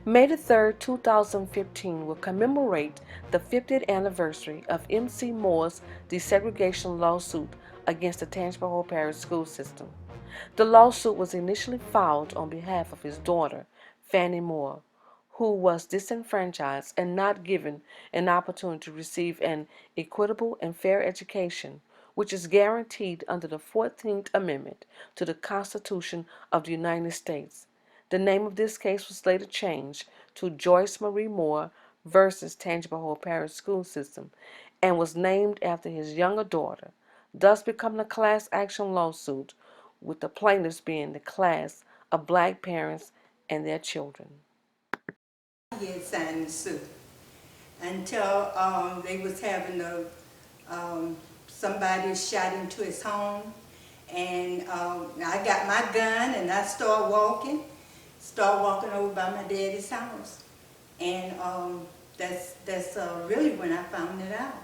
May the 3rd, 2015 will commemorate the 50th anniversary of M.C. Moore's desegregation lawsuit against the Tangipahoa Parish School System. The lawsuit was initially filed on behalf of his daughter, Fannie Moore, who was disenfranchised and not given an opportunity to receive an equitable and fair education, which is guaranteed under the 14th Amendment to the Constitution of the United States. The name of this case was later changed to Joyce Marie Moore versus Tangipahoa Parish School System and was named after his younger daughter, thus becoming a class action lawsuit, with the plaintiffs being the class of black parents and their children. He had signed the suit until they was having somebody shot into his home, and I got my gun and I started walking over by my daddy's house, and that's really when I found it out,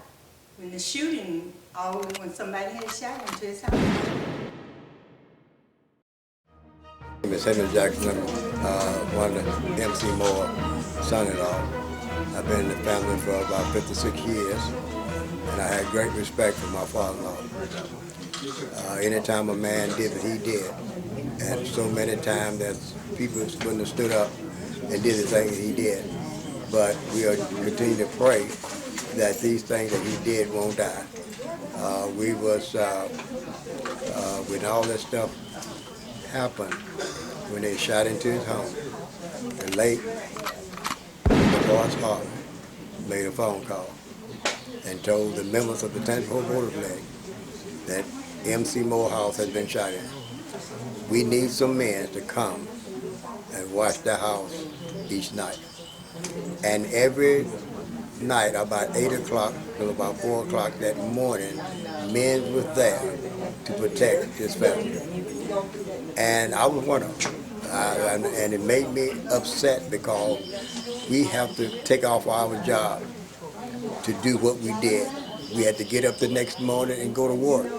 when the shooting, when somebody had shot into his house. Miss Henry Jackson, I'm one of M.C. Moore's son-in-law. I've been in the family for about 56 years, and I had great respect for my father-in-law. Anytime a man did what he did, and so many times that people wouldn't have stood up and did the thing that he did. But we are continue to pray that these things that he did won't die. When all this stuff happened, when they shot into his home, the late Boss Hartley made a phone call and told the members of the Tangipahoa Board of Leg that M.C. Moore house had been shot in. We need some men to come and watch the house each night. And every night, about 8 o'clock till about 4 o'clock that morning, men were there to protect his family. And I was one of them. And it made me upset because we have to take off our job to do what we did. We had to get up the next morning and go to work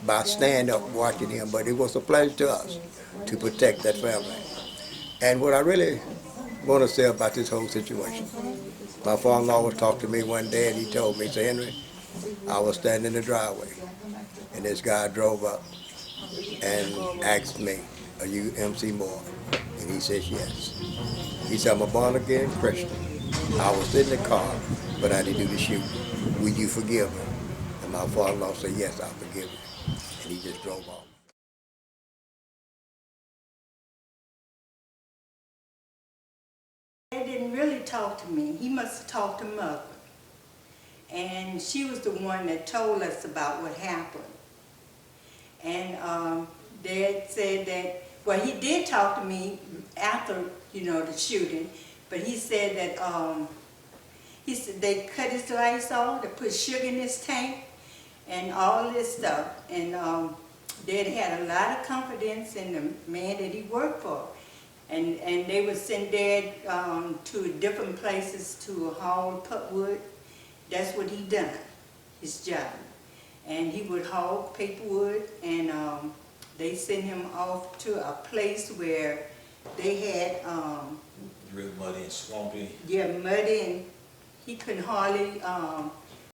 by stand up watching him. But it was a pleasure to us to protect that family. And what I really want to say about this whole situation, my father-in-law was talking to me one day and he told me, he said, Henry, I was standing in the driveway and this guy drove up and asked me, are you M.C. Moore? And he says, yes. He said, I'm a born-again Christian. I was in the car, but I didn't do the shooting. Will you forgive me? And my father-in-law said, yes, I forgive you. And he just drove off. Dad didn't really talk to me. He must have talked to Mother. And she was the one that told us about what happened. And Dad said that, well, he did talk to me after, the shooting, but he said that he said they cut his lights off, they put sugar in his tank, and all this stuff. And Dad had a lot of confidence in the man that he worked for. And they would send Dad to different places to haul putwood. That's what he done, his job. And he would haul paperwood, and they sent him off to a place where they had real muddy and swampy. yeah, muddy, and he couldn't hardly